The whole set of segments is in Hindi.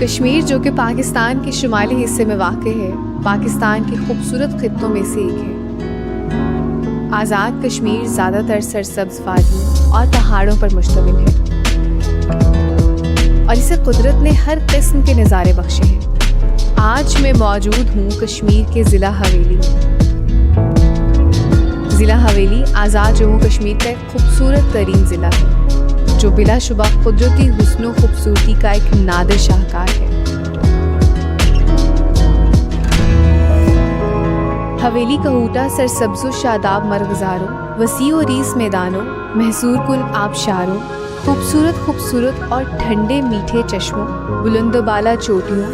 कश्मीर, जो कि पाकिस्तान के शुमाली हिस्से में वाक़ है, पाकिस्तान के खूबसूरत खित्तों में से एक है। आज़ाद कश्मीर ज़्यादातर सरसब्ज़ वादियों और पहाड़ों पर मुश्तमिल है और इसे कुदरत ने हर किस्म के नज़ारे बख्शे हैं। आज मैं मौजूद हूँ कश्मीर के ज़िला हवेली में। ज़िला हवेली आज़ाद जम्मू कश्मीर का एक खूबसूरत तरीन ज़िला है जो बिलाशुबा कुदरती हुस्न और खूबसूरती का एक नादिर शाहकार है। हवेली का ऊटा सरसब्ज़ो शादाब मरगज़ारों, वसी और रीस मैदानों, महसूर कुन आबशारों, खूबसूरत और ठंडे मीठे चश्मों, बुलंदबाला चोटियों,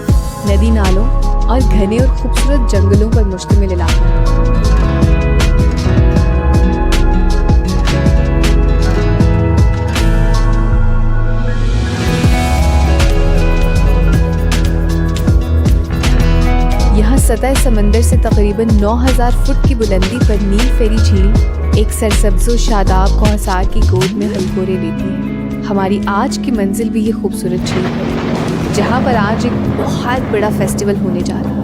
नदी नालों और घने और खूबसूरत जंगलों पर मुश्तमिल इलाका है। यहाँ सतह समंदर से तकरीबन 9000 फुट की बुलंदी पर नील फेरी झील एक सरसब्ज़ो शादाब कौसार की गोद में हलकोरे लेती है। हमारी आज की मंजिल भी ये खूबसूरत झील है, जहाँ पर आज एक बहुत बड़ा फेस्टिवल होने जा रहा है।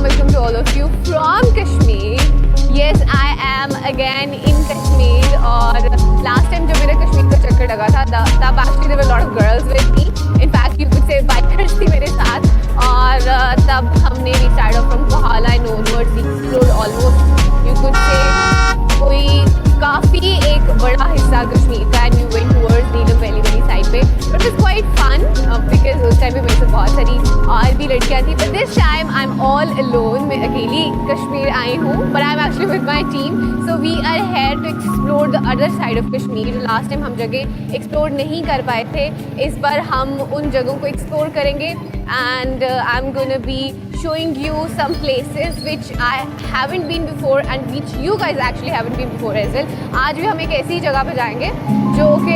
Welcome to all of you from Kashmir. Yes, I am again in Kashmir. और last time जब मेरा कश्मीर का चक्कर लगा था तब actually there were a lot of girls with me. In fact, you could say bikers थी मेरे साथ. और तब हमने we started off from Kohala and onwards. We explored almost you could say कोई काफ़ी एक बड़ा हिस्सा कश्मीर का and we went towards Neelam valley वाली साइड पे. But it was quite fun because उस टाइम पे मेरे साथ बहुत सारी और भी लड़कियाँ थी. But this time I'm all alone. मैं अकेली कश्मीर आई हूँ. But I'm actually with my team. So we are here to explore the other side of Kashmir. Last time हम जगह explore नहीं कर पाए थे. इस बार हम उन जगहों को explore करेंगे. And I'm gonna be showing you some places which I haven't been before and which you guys actually haven't been before as well. आज भी हम एक ऐसी जगह पे जाएंगे जो कि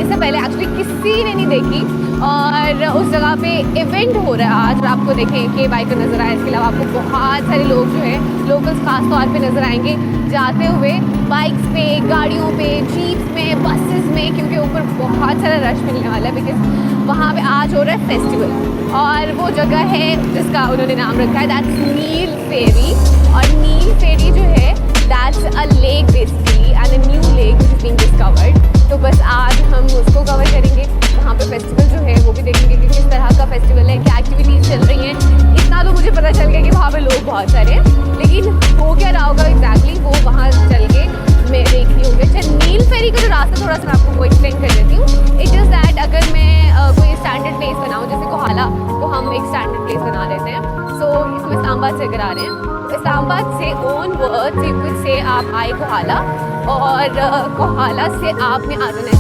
इससे पहले एक्चुअली किसी ने नहीं देखी और उस जगह पे इवेंट हो रहा है आज। आपको देखें कि बाइकर नज़र आए, इसके अलावा आपको बहुत सारे लोग जो हैं लोकल्स खास तौर पे नज़र आएंगे जाते हुए बाइक्स पे, गाड़ियों पे, जीप्स में, बसेस में, क्योंकि ऊपर बहुत सारा रश मिलने वाला है बिकॉज वहाँ पे आज हो रहा है फेस्टिवल। और वो जगह है जिसका उन्होंने नाम रखा है दैट्स नील फेरी। और नील फेरी जो है that's a lake basically and a new lake which is being discovered. तो बस आज हम उसको कवर करेंगे। वहाँ पे फेस्टिवल जो है वो भी देखेंगे कि किस तरह का फेस्टिवल है, क्या एक्टिविटीज़ चल रही हैं। इतना तो मुझे पता चल गया कि वहाँ पे लोग बहुत सारे हैं, लेकिन हो क्या रहा होगा एग्जैक्टली वो वहाँ चल के मैं देख रही होंगे। अच्छा, नील फेरी का जो रास्ता थोड़ा सा मैं आपको वो एक्सप्लेन कर देती हूँ। इट इज़ दैट अगर मैं कोई स्टैंडर्ड प्लेस बनाऊँ जैसे कोहाला, तो हम एक स्टैंडर्ड प्लेस बना लेते हैं। सो इसको इस्लामाबाद से करा रहे हैं। इस्लामाबाद से ऑन वर्ड्स यू कुड से आप आए कोहाला और कोहाला से आपने आ जाना है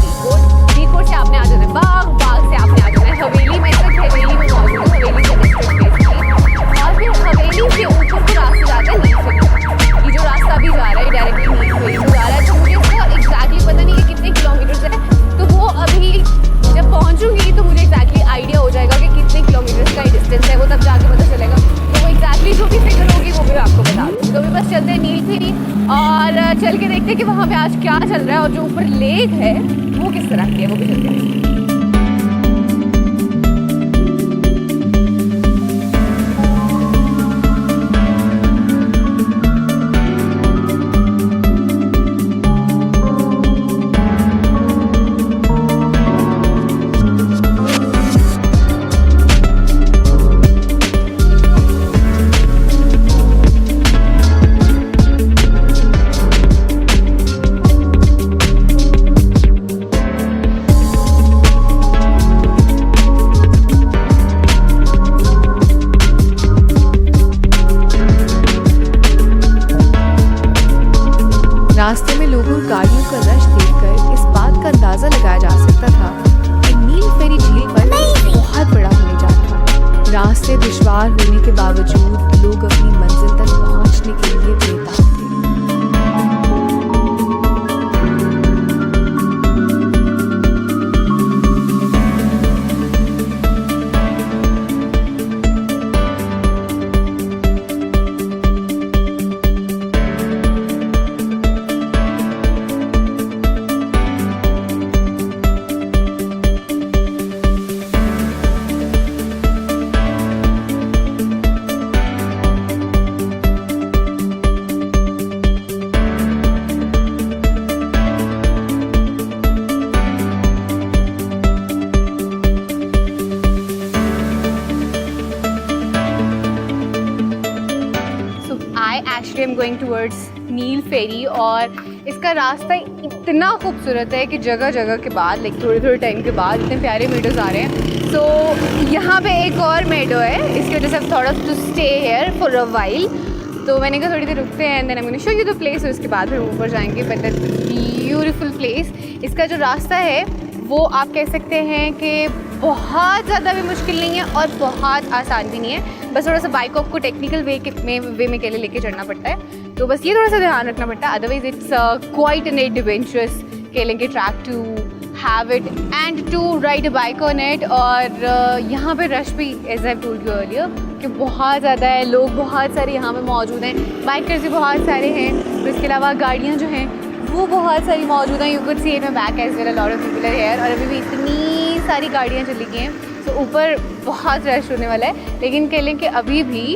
रीकोट से आपने आ जाना है बाग से आपने आ जाना है हवेली में। तक हवेली में मौजूद है, हवेली से और फिर हवेली से ऊपर को रास्ता जाता है नील फेरी। ये जो रास्ता अभी जा रहा है डायरेक्टली नील फेरी को जा रहा है, तो मुझे इसका एग्जैक्टली पता नहीं है कितने किलोमीटर्स है। तो वो अभी जब पहुँचूँगी तो मुझे एग्जैक्टली आइडिया हो जाएगा कि कितने किलोमीटर्स का डिस्टेंस है, वो तब जाके पता चलेगा। तो वो एग्जैक्टली जो भी फिगर होगी वो भी आपको बता दूँ। तो अभी बस चलते हैं नील फेरी और चल के देखते हैं कि वहाँ पे आज क्या चल रहा है और जो ऊपर लेक है वो किस तरह की है, वो भी चलते हैं। रास्ते में लोगों और गाड़ियों का रश देखकर इस बात का अंदाजा लगाया जा सकता था कि नील फेरी झील पर बहुत बड़ा होने जा रहा है। रास्ते दुश्वार होने के बावजूद लोग अपनी मंजिल तक पहुंचने के लिए बेताब थे। टूवर्ड्स नील फेरी। और इसका रास्ता इतना खूबसूरत है कि जगह जगह के बाद लाइक थोड़े थोड़े टाइम के बाद इतने प्यारे मेडोज़ आ रहे हैं। तो यहाँ पे एक और मेडो है, इसकी वजह से थोड़ा to stay here for a while. तो मैंने कहा थोड़ी देर रुकते हैं, then I am going to show you the place. और उसके बाद फिर ऊपर जाएंगे। But that's beautiful place. इसका जो रास्ता है वो आप कह सकते हैं कि बहुत ज़्यादा भी मुश्किल नहीं है और बहुत आसान भी नहीं है। बस थोड़ा सा बाइक को आपको टेक्निकल वे में के लिए लेके चढ़ना पड़ता है। तो बस ये थोड़ा सा ध्यान रखना पड़ता है। Otherwise it's quite an adventurous केले के track to have it and to ride a bike on it. और यहाँ पे रश भी as I told you earlier कि बहुत ज़्यादा है, लोग बहुत सारे यहाँ पे मौजूद हैं, बाइकर्स भी बहुत सारे हैं। तो इसके अलावा गाड़ियाँ जो हैं वो बहुत सारी मौजूद हैं। You could see in my back as well a lot of people are here. और अभी भी इतनी सारी गाड़ियाँ चली गई हैं, तो ऊपर बहुत रश होने वाला है। लेकिन कह लें कि अभी भी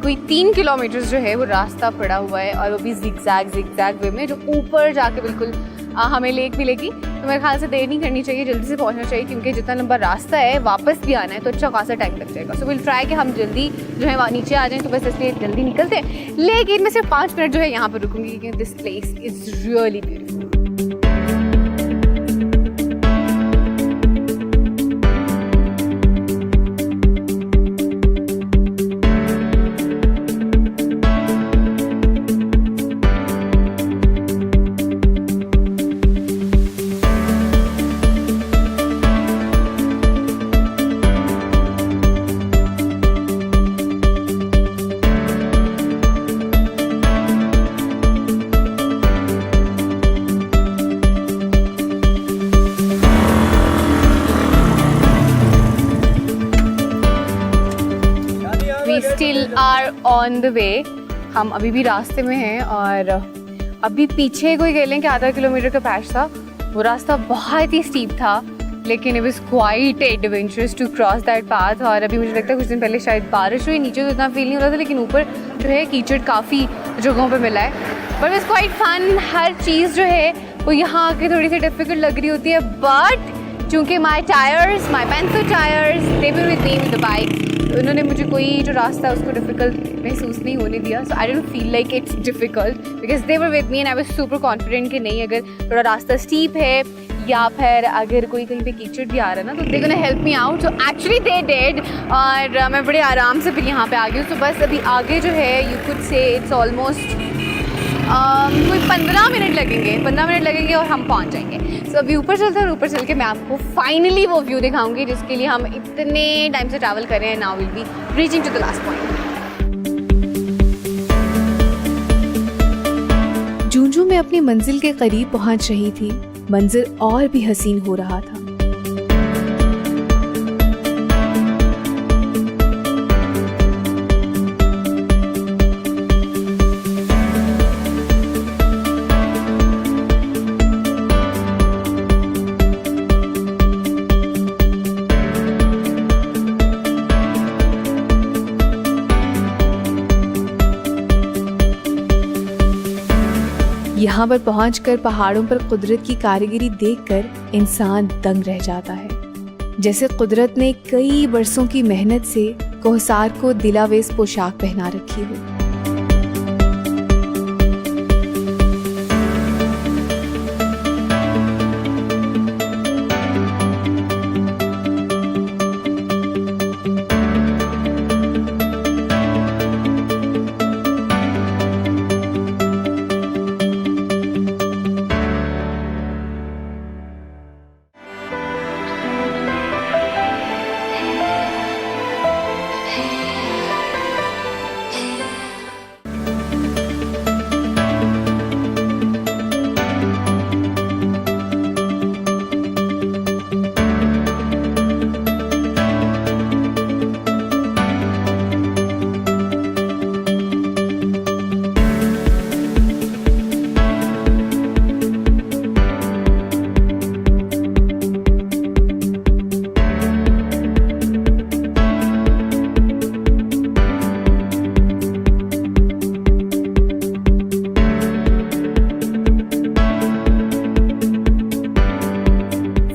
कोई 3 किलोमीटर जो है वो रास्ता पड़ा हुआ है, और वो भी जिगजैग वे में, जो ऊपर जाके बिल्कुल हमें लेक मिलेगी। तो मेरे ख्याल से देर नहीं करनी चाहिए, जल्दी से पहुंचना चाहिए, क्योंकि जितना लंबा रास्ता है वापस भी आना है तो अच्छा खासा टाइम लग जाएगा। सो विल ट्राई कि हम जल्दी जो है वहाँ नीचे आ जाएं, तो बस इसलिए जल्दी निकलते हैं। लेकिन मैं सिर्फ 5 मिनट जो है यहाँ पर रुकूंगी, क्योंकि this place is really beautiful. Still are on the way. हम अभी भी रास्ते में हैं, और अभी पीछे कोई कह लें कि आधा किलोमीटर का पैच था। वो रास्ता बहुत ही स्टीप था, लेकिन it was quite adventurous to cross that path. और अभी मुझे लगता है कुछ दिन पहले शायद बारिश हुई, नीचे तो इतना फील नहीं हो रहा था, लेकिन ऊपर जो है कीचड़ काफ़ी जगहों पे मिला है। But it's quite fun. हर चीज़ जो है वो यहाँ आके थोड़ी सी डिफिकल्ट लग रही होती है, बट चूँकि माई pencil tyres they were with me with the bike, उन्होंने मुझे कोई जो रास्ता है उसको डिफ़िकल्ट महसूस नहीं होने दिया। So I don't feel like it's difficult, because they were with me and I was super confident कि नहीं, अगर थोड़ा रास्ता स्टीप है या फिर अगर कोई कहीं पे कीचड़ भी आ रहा है ना, तो they gonna help me out. So actually they did, और मैं बड़े आराम से फिर यहाँ पे आ गई हूँ। तो बस अभी आगे जो है यू कुड से इट्स ऑलमोस्ट कोई 15 मिनट लगेंगे और हम पहुँच जाएंगे। सो अभी ऊपर चलते हैं, और ऊपर चल के मैं आपको फाइनली वो व्यू दिखाऊंगी जिसके लिए हम इतने टाइम से ट्रैवल कर रहे हैं। Now will be reaching to the last point. जूंजू में अपनी मंजिल के करीब पहुंच रही थी, मंजर और भी हसीन हो रहा था। यहाँ पर पहुंचकर पहाड़ों पर कुदरत की कारीगरी देखकर इंसान दंग रह जाता है, जैसे कुदरत ने कई बरसों की मेहनत से कोहसार को दिलावेज पोशाक पहना रखी हो।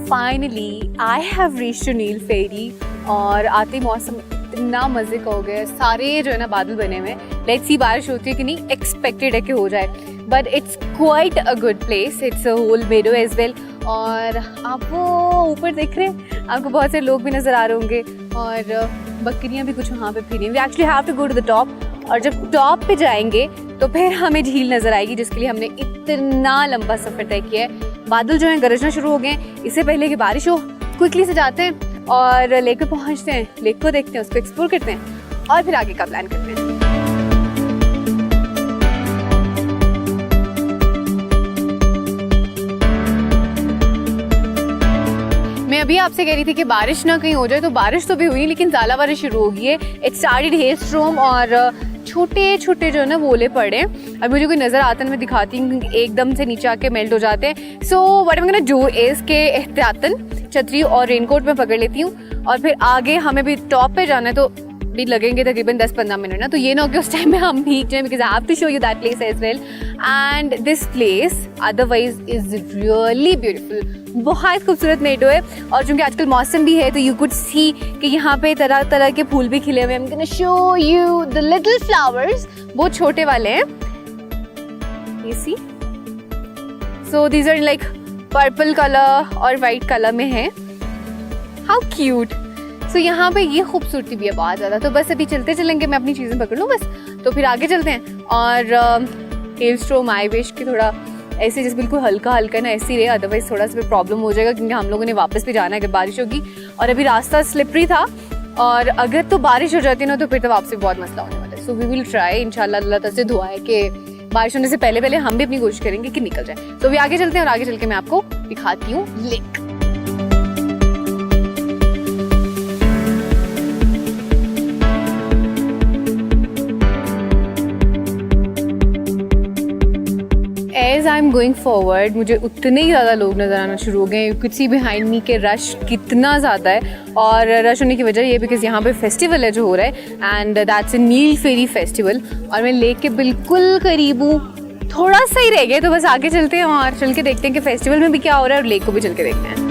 फाइनली आई हैव रीच्ड नील फेरी, और आते मौसम इतना मजे का हो गया है, सारे जो है ना बादल बने हुए हैं। लेट्स सी बारिश होती है कि नहीं, एक्सपेक्टेड है कि हो जाए, but it's quite a good place, it's a whole meadow as well. और आप वो ऊपर देख रहे हैं, आपको बहुत से लोग भी नज़र आ रहे होंगे और बकरियां भी कुछ वहाँ पे फिरी। We actually have to go to the top, और जब टॉप पे जाएंगे तो फिर हमें झील नज़र आएगी, जिसके लिए हमने इतना लंबा सफ़र तय किया है। बादल जो हैं गरजना शुरू हो गए हैं, इससे पहले कि बारिश हो क्विकली से जाते हैं और लेक पे पहुँचते हैं, लेक को देखते हैं, उसको एक्सप्लोर करते हैं और फिर आगे का प्लान करते हैं। मैं अभी आपसे कह रही थी कि बारिश ना कहीं हो जाए, तो बारिश तो भी हुई लेकिन ज़्यादा बारिश शुरू हो गई है। इट स्टार्टेड हेल स्टॉर्म और छोटे छोटे जो है ना ओले पड़े। अब मुझे कोई नज़र आता है मैं दिखाती हूँ, एकदम से नीचे आके मेल्ट हो जाते हैं। So what I am gonna do is के एहतियातन छतरी और रेनकोट में पकड़ लेती हूँ और फिर आगे हमें भी टॉप पे जाना है, तो भी लगेंगे तकरीबन 10-15 मिनट ना, तो ये ना हो कि उस टाइम में हम भीग जाएं, because I have to show you that place as well. And this place otherwise is really beautiful, बहुत खूबसूरत मेडो है। और चूँकि आजकल मौसम भी है तो यू कुड सी कि यहाँ पे तरह तरह के फूल भी खिले हुए हैं। I am gonna show you the little flowers, बहुत छोटे वाले हैं, you see? So these are like purple color और white color में है। How cute! So यहाँ पे ये खूबसूरती भी है बहुत ज़्यादा। तो बस अभी चलते चलेंगे, मैं अपनी चीज़ें पकड़ लूँ बस, तो फिर आगे चलते हैं। और हेल स्टॉर्म आई विश कि थोड़ा ऐसे जैसे बिल्कुल हल्का हल्का ना ऐसे ही रहे, अदरवाइज थोड़ा सा प्रॉब्लम हो जाएगा, क्योंकि हम लोगों ने वापस भी जाना है अगर बारिश होगी। और अभी रास्ता स्लिपरी था, और अगर तो बारिश हो जाती ना तो फिर तो वापस बहुत मसला होने वाला है। सो वी विल ट्राई, इंशाल्लाह अल्लाह ताला से दुआ है कि बारिश होने से पहले पहले हम भी अपनी कोशिश करेंगे कि निकल जाए। तो अभी आगे चलते हैं और आगे चल के मैं आपको दिखाती हूँ lake. As I'm going forward, मुझे उतने ही ज़्यादा लोग नज़र आना शुरू हो गए। You could see behind me के रश कितना ज़्यादा है, और रश होने की वजह ये बिकॉज यहाँ पे फेस्टिवल है जो हो रहा है, एंड दैट्स ए नील फेरी फेस्टिवल। और मैं लेक के बिल्कुल करीब हूँ, थोड़ा सा ही रह गया, तो बस आगे चलते हैं और चल के देखते हैं कि फेस्टिवल में भी क्या हो रहा है और लेक को भी चल के देखते हैं।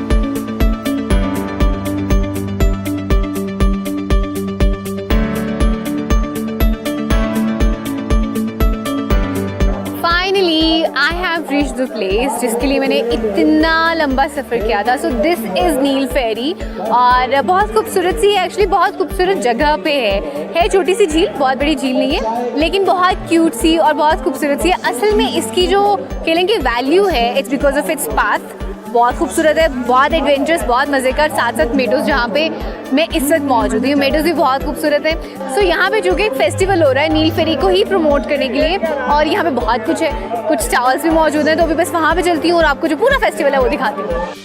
I have reached the place जिसके लिए मैंने इतना लंबा सफ़र किया था। सो दिस इज़ नील फेरी, और बहुत खूबसूरत सी है, एक्चुअली बहुत खूबसूरत जगह पे है छोटी सी झील, बहुत बड़ी झील नहीं है लेकिन बहुत क्यूट सी और बहुत खूबसूरत सी है। असल में इसकी जो कहेंगे वैल्यू है, it's because of its path, बहुत खूबसूरत है, बहुत एडवेंचरस, बहुत मज़े का। साथ साथ मेडोज़ जहाँ पे मैं इस वक्त मौजूद हूँ, मेडोज़ भी बहुत खूबसूरत है। सो यहाँ पे जो कि एक फेस्टिवल हो रहा है नील फेरी को ही प्रमोट करने के लिए, और यहाँ पे बहुत कुछ है, कुछ स्टॉल्स भी मौजूद हैं, तो अभी बस वहाँ पे चलती हूँ और आपको जो पूरा फेस्टिवल है वो दिखाती हूँ।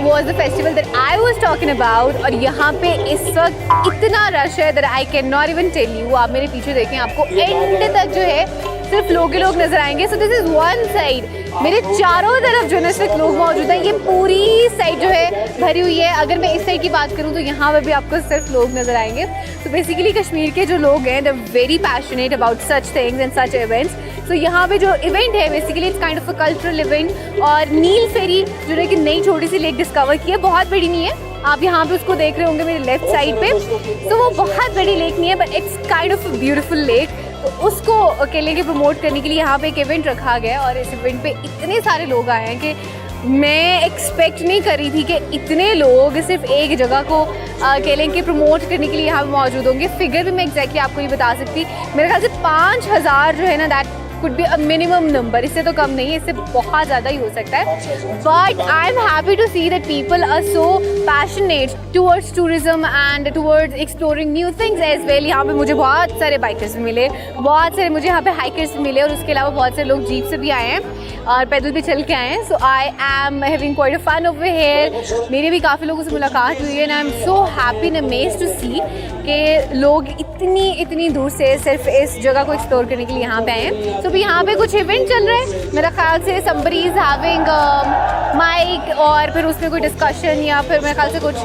was the festival that I was talking about, और यहाँ पे इस वक्त इतना रश है that I cannot even tell you। आप मेरे पीछे देखें, आपको एंड तक जो है सिर्फ लोग ही लोग नजर आएंगे। So this is one side, मेरे चारों तरफ जो है ना सिर्फ लोग मौजूद हैं। ये पूरी साइड जो है भरी हुई है। अगर मैं इस साइड की बात करूँ तो यहाँ पर भी आपको सिर्फ लोग नजर आएंगे। तो बेसिकली कश्मीर के जो लोग हैं, they are very passionate about such things and such events. तो यहाँ पे जो इवेंट है basically it's kind of a cultural event. और नील फेरी जो है कि नई छोटी सी लेक डिस्कवर की है, बहुत बड़ी नहीं है, आप यहाँ पे उसको देख रहे होंगे मेरे लेफ्ट साइड पे। तो वो बहुत बड़ी लेक नहीं है, but it's kind of a beautiful lake. तो उसको अकेले के प्रमोट करने के लिए यहाँ पे एक इवेंट रखा गया है, और इस इवेंट पे इतने सारे लोग आए हैं कि मैं एक्सपेक्ट नहीं कर रही थी कि इतने लोग सिर्फ एक जगह को अकेले के प्रमोट करने के लिए यहाँ पे मौजूद होंगे। फिगर भी मैं एग्जैक्टली आपको ये बता सकती, मेरे ख्याल से 5000 जो है ना that could be a minimum number, इससे तो कम नहीं है, इससे बहुत ज़्यादा ही हो सकता है. But I'm happy to see that people are so passionate towards tourism and towards exploring new things as well. यहाँ पे मुझे बहुत सारे बाइकर्स मिले, बहुत सारे मुझे यहाँ पे हाइकर्स मिले और उसके अलावा बहुत सारे लोग जीप से भी आए हैं और पैदल भी चल के आए हैं. So I am having quite a fun over here. मेरी भी काफ़ी लोगों से मुलाकात हुई है and I am so happy and amazed to see कि लोग इतनी दूर से सिर्फ इस जगह को एक्सप्लोर करने के लिए यहाँ पे आए हैं. तो भी यहाँ पे कुछ इवेंट चल रहे हैं मेरा ख्याल से. समबडी इज़ हैविंग माइक और फिर उसमें कोई डिस्कशन या फिर मेरे ख्याल से कुछ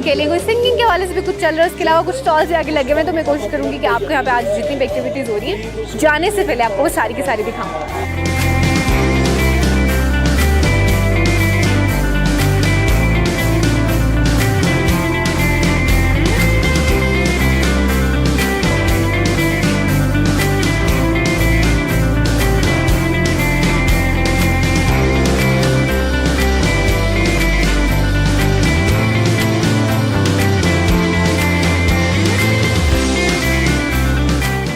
के लिए कोई सिंगिंग के हवाले से भी कुछ चल रहा है. उसके अलावा कुछ स्टॉल्स आगे लगे हुए हैं. तो मैं कोशिश करूँगी कि आपको यहाँ पे आज जितनी भी एक्टिविटीज़ हो रही है जाने से पहले आपको वो सारी की सारी दिखाऊँ.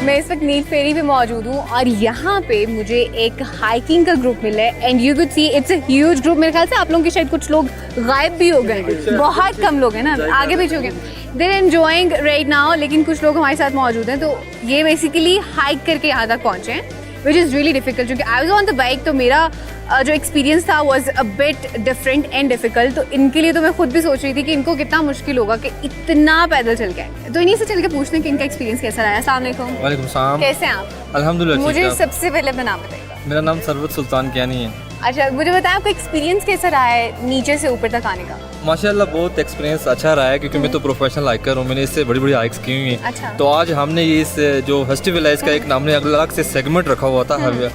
मैं इस वक्त नील फेरी पे मौजूद हूँ और यहाँ पे मुझे एक हाइकिंग का ग्रुप मिला है and you could see it's a huge group. मेरे ख्याल से आप लोगों के शायद कुछ लोग गायब भी हो गए, बहुत कम लोग हैं ना, आगे पीछे हो गए. देर एन्जॉइंग राइट नाउ, लेकिन कुछ लोग हमारे साथ मौजूद हैं. तो ये बेसिकली हाइक करके यहाँ तक पहुँचे हैं विच इज़ रियली डिफिकल्ट. क्योंकि I was on the bike तो मेरा जो एक्सपीरियंस था was a bit different and difficult. तो इनके लिए तो मैं खुद भी सोच रही थी कि इनको कितना मुश्किल होगा कि इतना पैदल चल के आए. तो इन्हीं से चल के पूछते हैं कि इनका एक्सपीरियंस कैसा रहा है. अस्सलाम वालेकुम. वालेकुम सलाम. कैसे हैं आप? अल्हम्दुलिल्लाह. मुझे सबसे पहले अपना नाम बताइएगा. मेरा नाम सरवत सुल्तान कियानी है. अच्छा, मुझे बताएं आपका एक्सपीरियंस कैसा रहा है नीचे से ऊपर तक आने का? माशाल्लाह बहुत एक्सपीरियंस अच्छा रहा है क्योंकि मैं तो प्रोफेशनल हाइकर हूँ. मैंने इससे बड़ी बड़ी हाइक्स की हुई हैं. अच्छा. तो आज हमने ये इस जो फेस्टिवल है इसका एक हमने अलग से सेगमेंट रखा हुआ था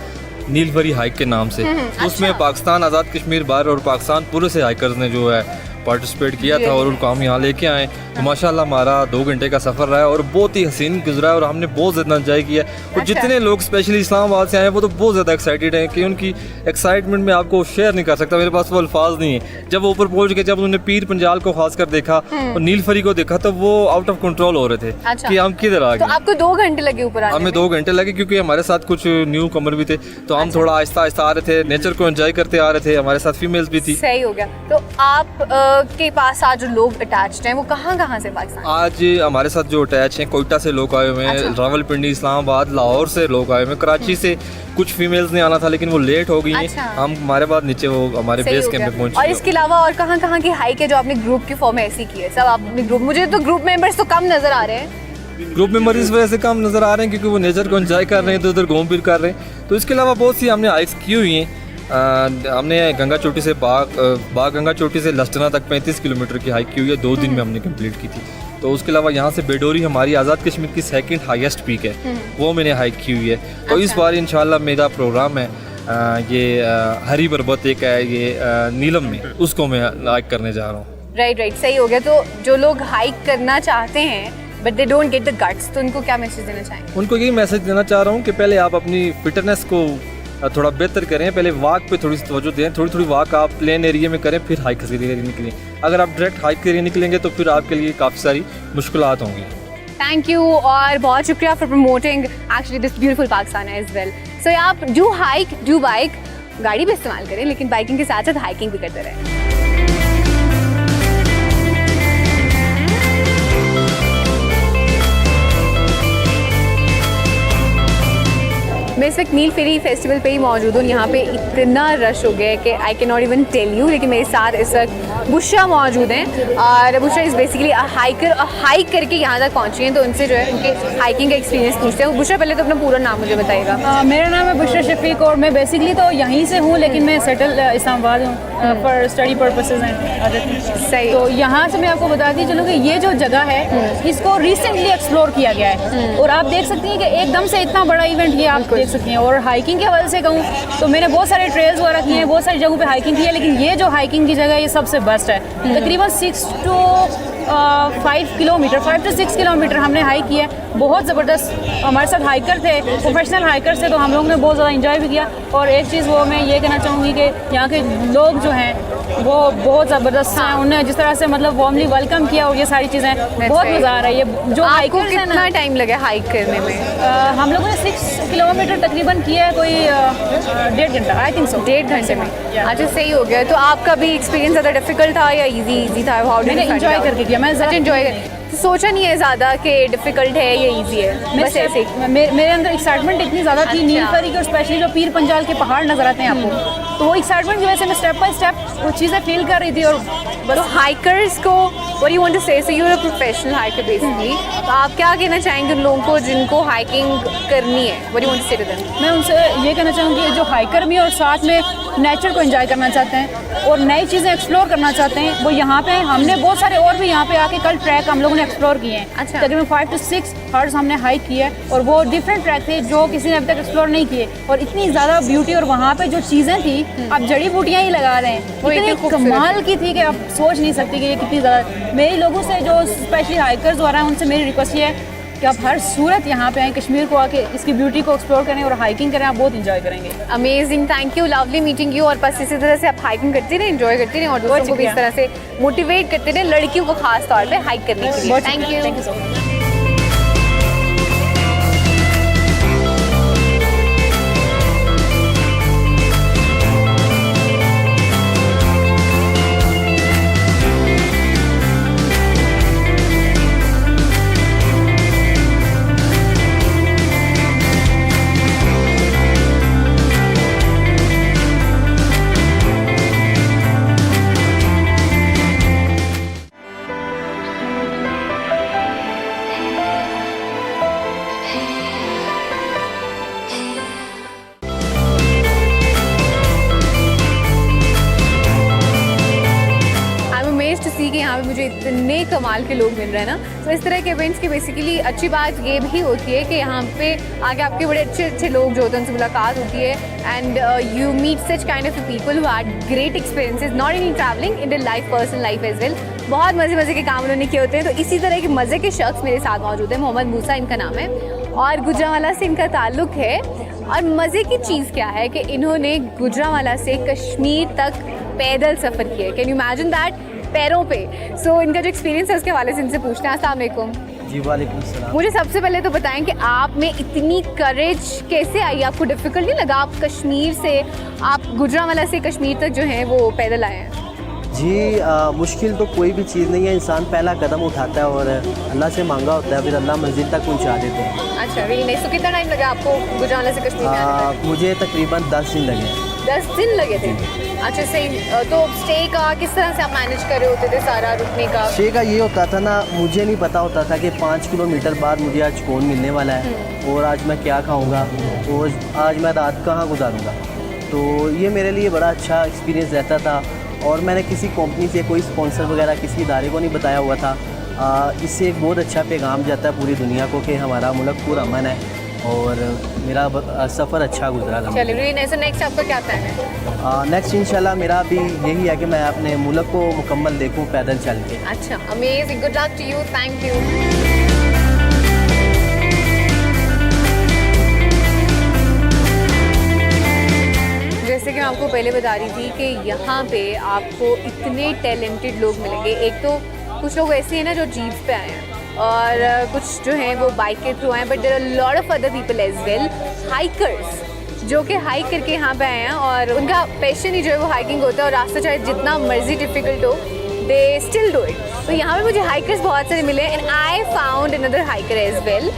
नीलफरी हाइक के नाम से. तो उसमें अच्छा. पाकिस्तान आज़ाद कश्मीर बार और पाकिस्तान पूरे से हाइकर्स ने जो है पार्टिसिपेट किया था और उनको हम यहाँ लेके आए. तो माशाल्लाह हमारा 2 घंटे का सफ़र रहा है और बहुत ही हसीन गुजरा है और हमने बहुत ज़्यादा एंजॉय किया. और अच्छा. जितने लोग स्पेशली इस्लामाबाद से आए हैं वो तो बहुत ज़्यादा एक्साइटेड हैं कि उनकी एक्साइटमेंट में आपको शेयर नहीं कर सकता. मेरे पास वो अल्फाज नहीं है. जब वो ऊपर पहुँच गए, जब उन्होंने पीर पंजाल को खास कर देखा और नीलफरी को देखा तो वो आउट ऑफ कंट्रोल हो रहे थे. अच्छा. कि हम किधर आ तो गए. आपको 2 घंटे लगे ऊपर आने हमें 2 घंटे लगे क्योंकि हमारे साथ कुछ न्यू कमर भी थे. तो हम थोड़ा आहिस्ता आहिस्ता आ रहे थे, नेचर को एंजॉय करते आ रहे थे. हमारे साथ फीमेल्स भी थी. सही हो गया. तो आप के पास आज जो लोग अटैच्ड हैं वो कहाँ से पाकिस्तान? आज हमारे साथ जो अटैच हैं कोयटा से लोग आए हुए हैं. अच्छा. रावलपिंडी, इस्लामाबाद, लाहौर से लोग आए हुए हैं. कराची से कुछ फीमेल्स ने आना था लेकिन वो लेट हो गई हैं. अच्छा. हम हमारे बाद नीचे वो हमारे सही बेस हो कैंप गया. पे पहुंचे. और इसके अलावा और कहाँ की हाइक है जो आपने ग्रुप के फॉर्म में ऐसी की है? सब आप अपने ग्रुप, मुझे तो ग्रुप मेंबर्स तो कम नजर आ रहे हैं. ग्रुप मेंबर इस वजह से कम नज़र आ रहे हैं क्योंकि वो नेचर को एंजॉय कर रहे हैं, तो उधर घूम फिर कर रहे हैं. तो इसके अलावा बहुत सी हमने हाइक्स की हुई हैं. हमने गंगा चोटी से बाग गंगा चोटी से लस्टना तक 35 किलोमीटर की हाइक की हुई है. 2 दिन में हमने कंप्लीट की थी. तो उसके अलावा यहाँ से बेडोरी हमारी आज़ाद कश्मीर की 2nd हाईएस्ट पीक है, वो मैंने हाइक की हुई है. तो इस बार इंशाल्लाह मेरा प्रोग्राम है ये हरी पर्वत एक है ये नीलम में, उसको मैं हाइक करने जा रहा हूँ. राइट, सही हो गया. तो जो लोग हाइक करना चाहते हैं but they don't get the guts, तो उनको क्या मैसेज देना चाहेंगे? उनको यही मैसेज देना चाह रहा हूँ कि पहले आप अपनी फिटनेस को थोड़ा बेहतर करें. पहले वॉक पे थोड़ी सी तवज्जो दें. थोड़ी वॉक आप प्लेन एरिया में करें, फिर हाइक के लिए निकलें. अगर आप डायरेक्ट हाइक के लिए निकलेंगे तो फिर आपके लिए काफ़ी सारी मुश्किलात होंगी. थैंक यू और बहुत शुक्रिया for promoting actually this beautiful Pakistan as well. So आप डू हाइक, डू बाइक, गाड़ी भी इस्तेमाल करें लेकिन बाइकिंग के साथ साथ हाइकिंग भी करते रहें. मैं इस वक्त नील फेरी फेस्टिवल पे ही मौजूद हूँ. यहाँ पे इतना रश हो गया है कि I can not even tell you. लेकिन मेरे साथ इस वक्त बुशरा मौजूद हैं और बुशरा इज़ बेसिकली हाइकर और हाइक करके यहाँ तक पहुँची हैं. तो उनसे जो है उनके हाइकिंग का एक्सपीरियंस पूछते हैं. बुशरा पहले तो अपना पूरा नाम मुझे बताइएगा. मेरा नाम है बुशरा शफीक और मैं बेसिकली तो यहीं से हूँ लेकिन मैं सेटल इस्लामाबाद हूँ for study purposes and other things. सही. तो यहाँ से मैं आपको बताती चलूँ कि ये जो जगह है इसको रिसेंटली एक्सप्लोर किया गया है और आप देख सकती हैं कि एकदम से इतना बड़ा इवेंट ये आप देख सकती हैं. और हाइकिंग के हवाले से कहूँ तो मैंने बहुत सारे ट्रेल्स वगैरह किए हैं, बहुत सारी जगहों पे हाइकिंग की है, लेकिन ये जो हाइकिंग की जगह है ये सबसे बेस्ट है. तकरीबन 5 to 6 किलोमीटर हमने हाइक किया है बहुत ज़बरदस्त हमारे साथ हाइकर थे, प्रोफेशनल हाइकर थे, तो हम लोग ने बहुत ज़्यादा इंजॉय भी किया। और एक चीज़ वो मैं ये कहना चाहूँगी कि यहाँ के लोग जो हैं वो बहुत ज़बरदस्त हैं, उन्हें जिस तरह से मतलब वार्मली वेलकम किया और ये सारी चीज़ें बहुत मज़ा आ रहा है। ये जो आपको हाइकर्स हैं कितना ना, टाइम लगा हाइक करने में? हम लोगों ने 6 किलोमीटर तकरीबन किया है, कोई 1.5 घंटा, आई थिंक सो 1.5 घंटे में। Yeah. अच्छा, सही हो गया। तो आपका भी एक्सपीरियंस ज़्यादा डिफिकल्ट था या इजी था? हाउ मैंने इंजॉय करके किया, मैं ज़्यादा एंजॉय सोचा नहीं है ज़्यादा कि डिफिकल्ट है या इजी है, बस ऐसे ही। मेरे अंदर एक्साइटमेंट इतनी ज़्यादा थी, अच्छा। नीलफरी की, और स्पेशली जो पीर पंजाल के पहाड़ नज़र आते हैं आपको, तो वो एक्साइटमेंट की वजह से मैं स्टेप बाय स्टेप वो चीज़ें फील कर रही थी। और तो हाइकर्स को what you want to say, so you are a professional hiker basically, तो आप क्या कहना चाहेंगे उन लोगों को जिनको हाइकिंग करनी है? What you want to say to them? मैं उनसे ये कहना चाहूँगी जो हाइकर भी हैं और साथ में नेचर को एंजॉय करना चाहते हैं और नई चीज़ें एक्सप्लोर करना चाहते हैं, वो यहाँ पे हैं। हमने बहुत सारे और भी यहाँ पे आके कल ट्रैक हम लोगों ने एक्सप्लोर किए हैं। अच्छा। तकरीबन 5 से 6 हर्ट्ज़ हमने हाइक किया है और वो डिफरेंट ट्रैक थे जो किसी ने अभी तक एक्सप्लोर नहीं किए, और इतनी ज़्यादा ब्यूटी, और वहाँ पे जो चीज़ें थी, आप जड़ी बूटियाँ ही लगा रहे हैं, वो इतनी इतनी खूबसूरत कमाल की थी कि आप सोच नहीं सकती कि ये कितनी ज़्यादा। मेरी लोगों से जो स्पेशली हाइकर्स हो रहे हैं उनसे मेरी रिक्वेस्ट ये है कि आप हर सूरत यहाँ पे आएँ, कश्मीर को आके इसकी ब्यूटी को एक्सप्लोर करें और हाइकिंग करें, आप बहुत इंजॉय करेंगे। Amazing, thank you, lovely meeting you. और बस इसी तरह से आप हाइकिंग करती रहें, एंजॉय करती रहें और दूसरों को भी इस तरह से मोटिवेट करते रहें, लड़कियों को खास तौर पे हाइक करने के लिए। Thank you so much. कि यहाँ पे मुझे इतने कमाल के लोग मिल रहे हैं ना। तो इस तरह के इवेंट्स की बेसिकली अच्छी बात ये भी होती है कि यहाँ पे आगे आपके बड़े अच्छे अच्छे लोग जो होते हैं उनसे मुलाकात होती है, and you meet such kind of people who had great experiences not in travelling, in their life, personal life as well. बहुत मज़े मज़े के काम उन्होंने किए होते हैं। तो इसी तरह के मज़े के शख्स मेरे साथ मौजूद है। मोहम्मद मूसा इनका नाम है और गुजरांवाला से इनका ताल्लुक़ है। और मज़े की चीज़ क्या है कि इन्होंने गुजरांवाला से कश्मीर तक पैदल सफ़र किया है। कैन यू इमेजिन दैट, पैरों पे। सो इनका जो एक्सपीरियंस है उसके हवाले से इनसे पूछते हैं। अस्सलाम वालेकुम। जी वालेकुम सलाम। मुझे सबसे पहले तो बताएं कि आप में इतनी करेज कैसे आई? आपको डिफ़िकल्ट नहीं लगा? आप कश्मीर से, आप गुजरांवाला से कश्मीर तक जो है वो पैदल आए हैं। जी मुश्किल तो कोई भी चीज़ नहीं है, इंसान पहला कदम उठाता है और अल्लाह से मांगा होता है, फिर अल्लाह मंजिल तक पहुंचा देते हैं। अच्छा, रियली नाइस। तो कितना टाइम लगा आपको गुजरांवाला से कश्मीर में आने में? मुझे तकरीबन 10 दिन लगे। 10 दिन लगे थे? अच्छा, सही। तो स्टे का किस तरह से आप मैनेज कर रहे होते थे, सारा रुकने का? स्टे का ये होता था ना, मुझे नहीं पता होता था कि 5 किलोमीटर बाद मुझे आज कौन मिलने वाला है और आज मैं क्या खाऊंगा और आज मैं रात कहाँ गुजारूंगा। तो ये मेरे लिए बड़ा अच्छा एक्सपीरियंस रहता था और मैंने किसी कंपनी से, कोई स्पॉन्सर वगैरह किसी इदारे को नहीं बताया हुआ था। इससे एक बहुत अच्छा पैगाम जाता है पूरी दुनिया को कि हमारा मुल्क पूरा अमन है और मेरा सफ़र अच्छा गुजरा। चलिए, रियली नाइस। नेक्स्ट आपका क्या प्लान है? नेक्स्ट इंशाल्लाह मेरा भी यही है कि मैं अपने मुल्क को मुकम्मल देखूं पैदल चल के। अच्छा, amazing, good luck to you, thank you. जैसे कि मैं आपको पहले बता रही थी कि यहाँ पे आपको इतने टैलेंटेड लोग मिलेंगे। एक तो कुछ लोग ऐसे हैं ना जो जीप पे आए हैं और कुछ जो हैं वो बाइक के थ्रू आए, but there are lot of other people as well, hikers, जो कि हाइक करके यहाँ पे आए हैं और उनका पैशन ही जो है वो हाइकिंग होता है और रास्ता चाहे जितना मर्जी डिफ़िकल्ट हो, दे स्टिल डू इट। तो यहाँ पे मुझे हाइकर्स बहुत सारे मिले and I found another hiker as well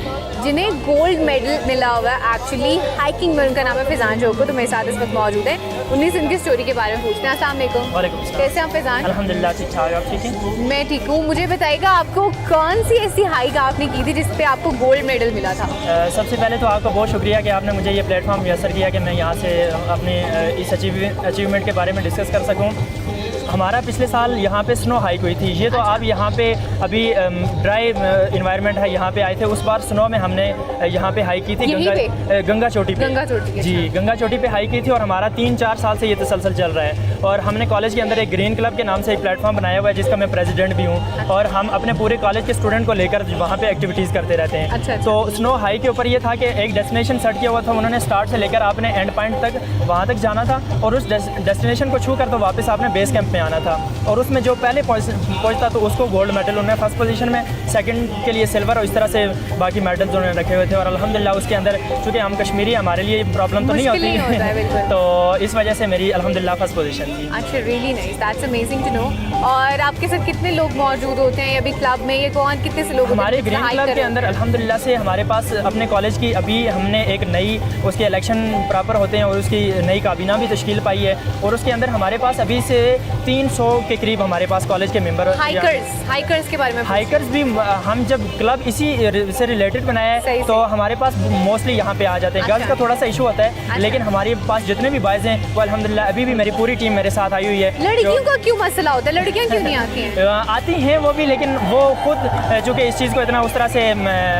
जिन्हें गोल्ड मेडल मिला हुआ है एक्चुअली हाइकिंग में। उनका नाम है फैज़ान जोको, तो मेरे साथ इस वक्त मौजूद है। उन्हीं से उनकी स्टोरी के बारे में पूछते हैं। अस्सलाम वालेकुम। कैसे आप फैज़ान? अल्हम्दुलिल्लाह ठीक ठाक, आप ठीक हैं? मैं ठीक हूँ। मुझे बताइएगा आपको कौन सी ऐसी हाइक आपने की थी जिस पे आपको गोल्ड मेडल मिला था? सबसे पहले तो आपका बहुत शुक्रिया कि आपने मुझे ये प्लेटफॉर्म मैसर किया कि मैं यहाँ से अपने इस अचीवमेंट के बारे में डिस्कस कर सकूँ। हमारा पिछले साल यहाँ पे स्नो हाइक हुई थी। ये तो आप यहाँ पे अभी ड्राई इन्वायरमेंट है, यहाँ पे आए थे। उस बार स्नो में हमने यहाँ पे हाइक की थी गंगा चोटी पे। जी, गंगा चोटी पे हाइक की थी और हमारा 3-4 साल से ये तसलसल चल रहा है। और हमने कॉलेज के अंदर एक ग्रीन क्लब के नाम से एक प्लेटफॉर्म बनाया हुआ है जिसका मैं प्रेसिडेंट भी हूँ, और हम अपने पूरे कॉलेज के स्टूडेंट को लेकर वहाँ पे एक्टिविटीज़ करते रहते हैं। अच्छा। तो स्नो हाइक के ऊपर ये था कि एक डेस्टिनेशन सेट किया हुआ था उन्होंने, स्टार्ट से लेकर आपने एंड पॉइंट तक वहाँ तक जाना था, और उस डेस्टिनेशन को छू कर तो वापस आपने बेस कैंप में आना था। और उसमें जो पहले पहुँचता तो उसको गोल्ड मेडल, उन्होंने फर्स्ट पोजीशन में, सेकंड के लिए सिल्वर, और इस तरह से बाकी मेडल्स उन्होंने रखे हुए थे। और अल्हम्दुलिल्लाह उसके अंदर चूँकि हम कश्मीरी, हमारे लिए प्रॉब्लम तो नहीं होती तो इस वजह से मेरी अल्हम्दुलिल्लाह फर्स्ट पोजीशन थी। अच्छा, really nice, that's amazing to know. और आपके साथ कितने लोग मौजूद होते हैं अभी क्लब में, ये कौन कितने से लोग हमारे ग्रीन क्लब के अंदर अल्हम्दुलिल्लाह से हमारे पास अपने कॉलेज की अभी हमने एक नई उसके इलेक्शन प्रॉपर होते हैं और उसकी नई काबीना भी तश्कील पाई है, और उसके अंदर हमारे पास अभी से 300 के करीब हमारे पास कॉलेज के मेंबर। हाइकर्स के बारे में, हाइकर्स भी हम जब क्लब इसी से रिलेटेड बनाया है तो हमारे पास मोस्टली यहाँ पे आ जाते हैं। गर्ल्स का थोड़ा सा इशू होता है, लेकिन हमारे पास जितने भी बॉयज़ हैं वो अल्हम्दुलिल्लाह अभी भी मेरी पूरी टीम मेरे साथ आई हुई है। लड़कियों का क्यों मसला होता है, लड़कियाँ क्यों नहीं आती हैं? आती हैं वो भी, लेकिन वो खुद चूँकि इस चीज़ को इतना उस तरह से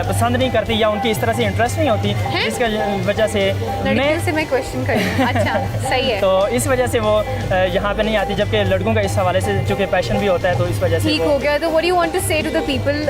पसंद नहीं करती या उनकी इस तरह से इंटरेस्ट नहीं होती, इसका वजह से मैं क्वेश्चन कर रही हूँ। अच्छा, सही है। तो इस वजह से वो यहाँ पे नहीं आती, जबकि लड़कों का इस हवाले से चूँकि पैशन भी होता है तो इस वजह से ठीक हो गया। तो what do you want to say to the people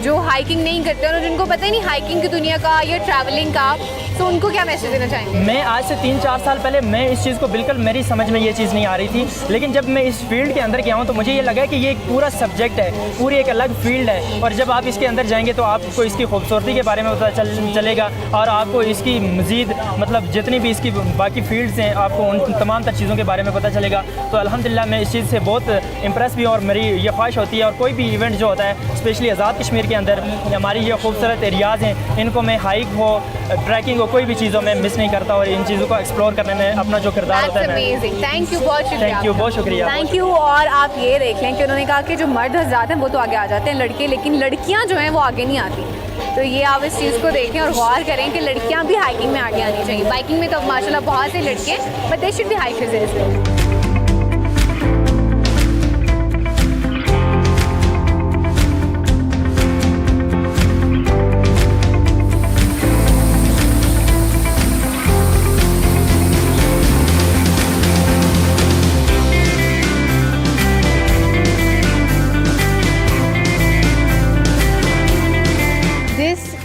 जो हाइकिंग नहीं करते और जिनको पता ही नहीं हाइकिंग की दुनिया का या ट्रैवलिंग का, तो उनको क्या मैसेज देना चाहेंगे? मैं आज से 3-4 साल पहले मैं इस चीज़ को बिल्कुल मेरी समझ में ये चीज़ नहीं आ रही थी, लेकिन जब मैं इस फील्ड के अंदर गया हूँ तो मुझे ये लगा कि ये एक पूरा सब्जेक्ट है, पूरी एक अलग फील्ड है, और जब आप इसके अंदर जाएंगे तो आपको इसकी खूबसूरती के बारे में पता चलेगा, और आपको इसकी मज़ीद मतलब जितनी भी इसकी बाकी फील्ड्स हैं आपको उन तमाम तर चीज़ों के बारे में पता चलेगा। तो अल्हम्दुलिल्लाह मैं इस चीज़ से बहुत इम्प्रेस भी हूँ, और मेरी ये ख्वाहिश होती है, और कोई भी इवेंट जो होता है स्पेशली आज़ाद कश्मीर के अंदर हमारी ये खूबसूरत एरियाज़ हैं, इनको मैं हाइक हो, ट्रैकिंग हो, कोई भी चीज़ों में मिस नहीं करता, और इन चीज़ों को एक्सप्लोर करने में अपना जो किरदार होता है। थैंक यू, बहुत शुक्रिया। थैंक यू, बहुत शुक्रिया। Thank you. और आप ये देख लें कि उन्होंने कहा कि जो मर्द हज़रात हैं वो तो आगे आ जाते हैं लड़के, लेकिन लड़कियाँ जो हैं वो आगे नहीं आती। तो ये आप इस चीज़ को देखें और गौर करें कि लड़कियाँ भी हाइकिंग में आगे आनी चाहिए। बाइकिंग में तो अब माशाल्लाह बहुत से लड़के हैं, but they should be hikers as well.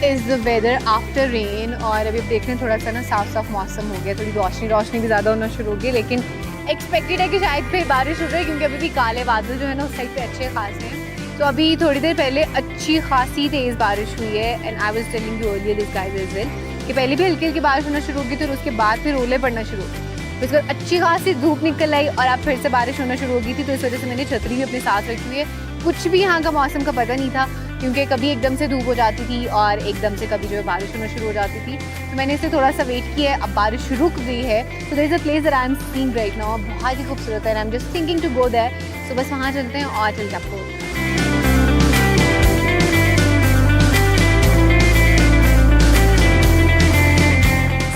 Is the weather after rain. और अभी देख रहे हैं थोड़ा सा ना साफ मौसम हो गया, थोड़ी रोशनी भी ज़्यादा होना शुरू हो गई, लेकिन एक्सपेक्टेड है कि शायद फिर बारिश हो जाए, क्योंकि अभी भी काले बादल जो है ना उस साइड पे अच्छे खासे हैं। तो अभी थोड़ी देर पहले अच्छी खासी तेज़ बारिश हुई है, and I was telling you earlier this guys as well कि पहले भी हल्की हल्की बारिश होना शुरू हो गई थी, और उसके बाद फिर ओले पड़ना शुरू हो गए। उसके बाद अच्छी खासी धूप निकल आई और अब फिर से बारिश होना शुरू हो गई थी। तो इस वजह से मैंने छतरी भी अपने साथ रखी हुई है। कुछ भी यहाँ का मौसम का पता नहीं था, क्योंकि कभी एकदम से धूप हो जाती थी और एकदम से कभी जो है बारिश होना शुरू हो जाती थी। तो मैंने इसे थोड़ा सा वेट किया है, अब बारिश रुक गई है। So there is a place that I am seeing right now, बहुत ही खूबसूरत है, I am just thinking to go there. So बस वहाँ चलते हैं और चलते आपको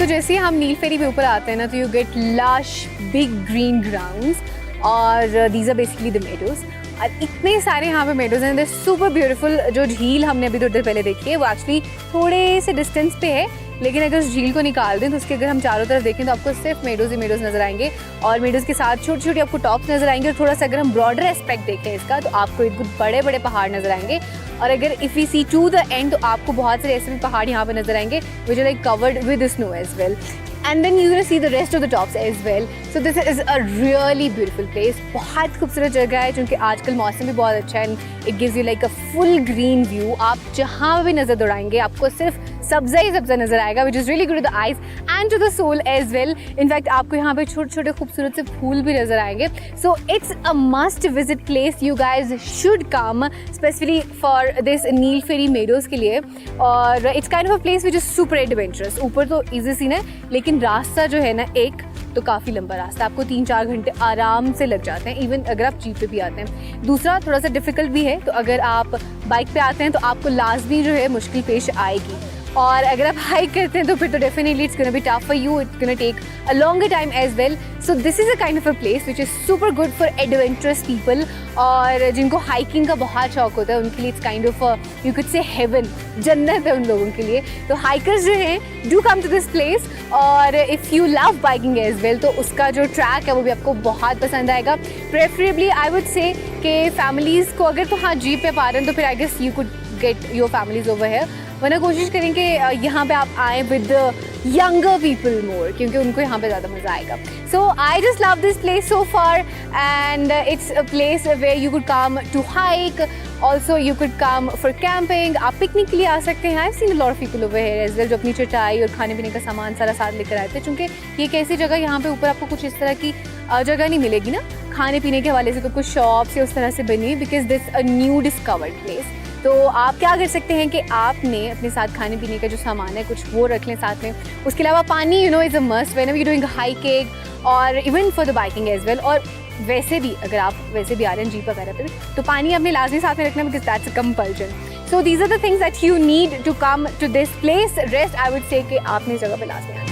जैसे ही हम नील फेरी पे ऊपर आते हैं ना, तो you get lush big green grounds, और these are basically the meadows. और इतने सारे यहाँ पे मेडोज हैं, दे सुपर ब्यूटीफुल। जो झील हमने अभी थोड़ी देर पहले देखी है वो एक्चुअली थोड़े से डिस्टेंस पे है, लेकिन अगर उस झील को निकाल दें तो उसके अगर हम चारों तरफ देखें तो आपको सिर्फ मेडोज ही मेडोज नजर आएंगे, और मेडोज के साथ छोटी छोटी आपको टॉप्स नजर आएंगे। और थोड़ा सा अगर हम ब्रॉडर एस्पेक्ट देखें इसका, तो आपको एक बड़े बड़े पहाड़ नजर आएंगे। और अगर if we see to the end, तो आपको बहुत सारे ऐसे भी पहाड़ यहाँ पे नजर आएंगे which are like covered with snow as well, and then you're gonna see the rest of the tops as well. So this is a really beautiful place. बहुत खूबसूरत जगह है, क्योंकि आजकल मौसम भी बहुत अच्छा है, and it gives you like a full green view. आप जहाँ भी नज़र दौड़ाएंगे आपको सिर्फ सब्ज़ा ही सब्ज़ा नज़र आएगा, which is really good to the eyes and to the soul as well. In fact आपको यहाँ पे छोटे छोटे खूबसूरत से फूल भी नज़र आएंगे. So it's a must visit place. You guys should come specifically for this Neelferi meadows के लिए. और it's kind of a place which is super adventurous. ऊपर तो easy सीन है, लेकिन रास्ता जो है ना एक तो काफ़ी लंबा रास्ता, आपको 3-4 घंटे आराम से लग जाते हैं, इवन अगर आप जीप पे भी आते हैं। दूसरा थोड़ा सा डिफ़िकल्ट भी है, तो अगर आप बाइक पे आते हैं तो आपको लाजमी जो है मुश्किल पेश आएगी। और अगर आप हाइक करते हैं तो फिर तो definitely it's gonna be tough for you, it's gonna take a longer time as well. So this is a kind of a place which is super good for adventurous people, और जिनको हाइकिंग का बहुत शौक होता है उनके लिए it's kind of you could say heaven, जन्नत है उन लोगों के लिए. तो हाइकर्स जो हैं do come to this place, और if you love biking as well तो उसका जो ट्रैक है वो भी आपको बहुत पसंद आएगा. प्रेफरेबली आई वुड से कि फैमिलीज़ को अगर तो हाँ जीप पे पा रहे हैं तो फिर I guess you could get your families over है, वरना कोशिश करें कि यहाँ पे आप आए विद यंगर पीपल मोर, क्योंकि उनको यहाँ पे ज़्यादा मज़ा आएगा. So I just love this place so far, and it's a place where you could come to hike, also you could come for camping. आप पिकनिक के लिए आ सकते हैं. I have seen a lot of people over here as well जो अपनी चटाई और खाने पीने का सामान सारा साथ लेकर आए थे, क्योंकि ये एक ऐसी जगह यहाँ पे ऊपर आपको कुछ इस तरह की जगह नहीं मिलेगी ना खाने पीने के हवाले से, तो कुछ शॉप्स या उस तरह से बनी, because this a new discovered place. तो आप क्या कर सकते हैं कि आपने अपने साथ खाने पीने का जो सामान है कुछ वो रख लें साथ में. उसके अलावा पानी you know is a must whenever you doing hiking और even for the biking as well. और वैसे भी अगर आप वैसे भी आ रहे हैं जीप वगैरह पे भी, तो पानी आपने लाजमी साथ में रखना, because that's a compulsion. So these are the things that you need to come to this place. Rest I would say कि आपने इस जगह पे लाजमी आना.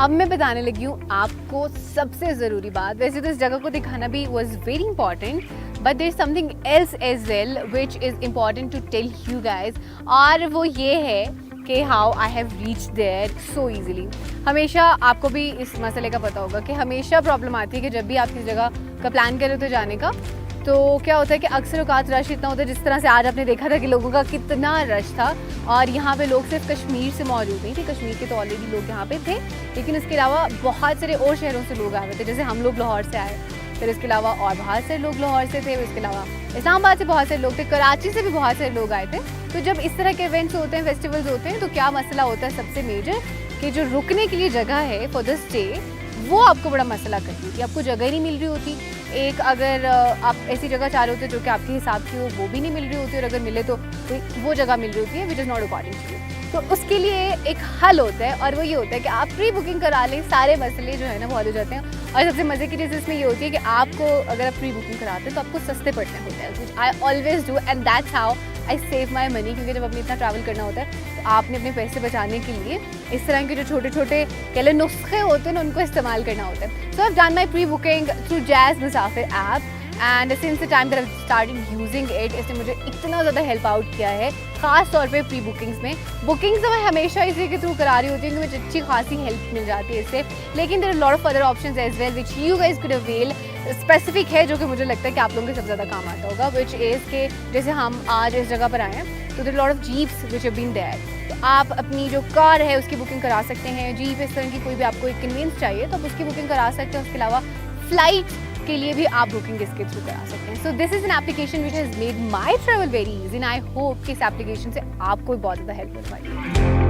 अब मैं बताने लगी हूँ आपको सबसे ज़रूरी बात. वैसे तो इस जगह को दिखाना भी was very important, but there is something else as well which is important to tell you guys, और वो ये है कि how I have reach there so easily. हमेशा आपको भी इस मसले का पता होगा कि हमेशा प्रॉब्लम आती है कि जब भी आप किसी जगह का प्लान कर रहे हो तो जाने का, तो क्या होता है कि अक्सर औकात रश इतना होता है, जिस तरह से आज आपने देखा था कि लोगों का कितना रश था. और यहाँ पे लोग सिर्फ कश्मीर से मौजूद नहीं थे, कश्मीर के तो ऑलरेडी लोग यहाँ पे थे, लेकिन इसके अलावा बहुत सारे और शहरों से लोग आए हुए थे. जैसे हम लोग लाहौर से आए, फिर इसके अलावा और बहुत सारे लोग लाहौर से थे, इसके अलावा इस्लामाबाद से बहुत सारे लोग थे, कराची से भी बहुत सारे लोग आए थे. तो जब इस तरह के इवेंट्स होते हैं, फेस्टिवल्स होते हैं, तो क्या मसला होता है सबसे मेजर कि जो रुकने के लिए जगह है फॉर द स्टे, वो आपको बड़ा मसला करती होती है. आपको जगह ही नहीं मिल रही होती. एक अगर आप ऐसी जगह चाह रहे होते जो कि आपके हिसाब की हो, वो भी नहीं मिल रही होती, और अगर मिले तो वो जगह मिल रही होती है which is not according to you. तो उसके लिए एक हल होता है, और वो ये होता है कि आप प्री बुकिंग करा लें. सारे मसले जो है ना वो हल हो जाते हैं. और सबसे मज़े की चीज़ इसमें ये होती है कि आपको अगर आप प्री बुकिंग कराते हैं तो आपको सस्ते पड़ते हैं hotels, which I always do, and that's how I save my money. क्योंकि जब अपने इतना ट्रैवल करना होता है तो आपने अपने पैसे बचाने के लिए इस तरह के जो छोटे छोटे कह लें नुस्खे होते हैं ना, उनको इस्तेमाल करना होता है. So I have done my pre booking through Jazz Musafir app, and since the time that I started using it, इसने मुझे इतना ज़्यादा हेल्प आउट किया है, ख़ास तौर पे प्री बुकिंग्स में. बुकिंग्स तो मैं हमेशा इसी के थ्रू करा रही होती हूँ, मुझे अच्छी खासी हेल्प मिल जाती है इससे. लेकिन there are lot of other options as well which you guys could avail. Specific है जो कि मुझे लगता है कि आप लोगों के सबसे ज़्यादा काम आता होगा, विच इज़ के जैसे हम आज इस जगह पर आए हैं तो there are lot of jeeps which have been there. तो आप अपनी जो कार है उसकी बुकिंग करा सकते हैं. जीप इस तरह की कोई भी आपको एक कन्वीनियंस चाहिए तो आप उसकी बुकिंग करा सकते हैं. उसके अलावा फ्लाइट के लिए भी आप बुकिंग इसके थ्रू करा सकते हैं. सो this is an application which has made my travel very easy, and I hope कि इस एप्लीकेशन से आपको बहुत ज़्यादा हेल्प मिल पाएगी.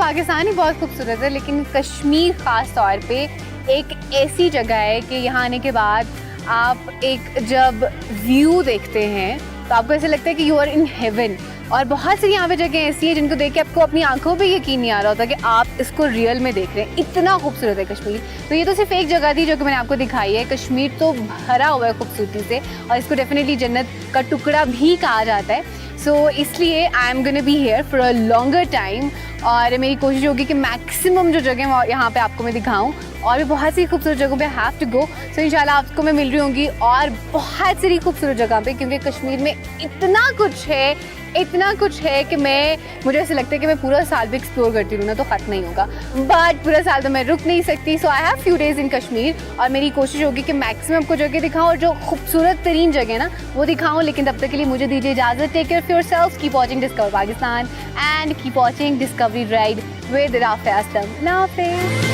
पाकिस्तान ही बहुत खूबसूरत है, लेकिन कश्मीर ख़ास तौर पे एक ऐसी जगह है कि यहाँ आने के बाद आप एक जब व्यू देखते हैं तो आपको ऐसा लगता है कि यू आर इन हेवन. और बहुत सी यहाँ पे जगह ऐसी है जिनको देख के आपको अपनी आंखों पे यकीन नहीं आ रहा होता कि आप इसको रियल में देख रहे हैं. इतना खूबसूरत है कश्मीर. तो ये तो सिर्फ एक जगह थी जो कि मैंने आपको दिखाई है. कश्मीर तो भरा हुआ है खूबसूरती से, और इसको डेफिनेटली जन्नत का टुकड़ा भी कहा जाता है. सो इसलिए I am gonna be here for a longer time, और मेरी कोशिश होगी कि मैक्सिमम जो जगह यहाँ पे आपको मैं दिखाऊँ, और भी बहुत सी खूबसूरत जगहों पे हैव टू गो। सो इंशाल्लाह आपको मैं मिल रही होंगी और बहुत सारी खूबसूरत जगह पे, क्योंकि कश्मीर में इतना कुछ है कि मुझे ऐसे लगता है कि मैं पूरा साल भी एक्सप्लोर करती रहूँ ना तो ख़त्म नहीं होगा, बट पूरा साल तो मैं रुक नहीं सकती। So I have few days in Kashmir, और मेरी कोशिश होगी कि मैक्सिमम आपको जगह दिखाऊँ और जो खूबसूरत तरीन जगह ना वो दिखाऊँ। लेकिन तब तक के लिए मुझे दीजिए इजाज़त। Take care of yourself, keep watching discover Pakistan and keep watching discovery ride with Rafia Aslam. अल्लाह हाफ़िज़।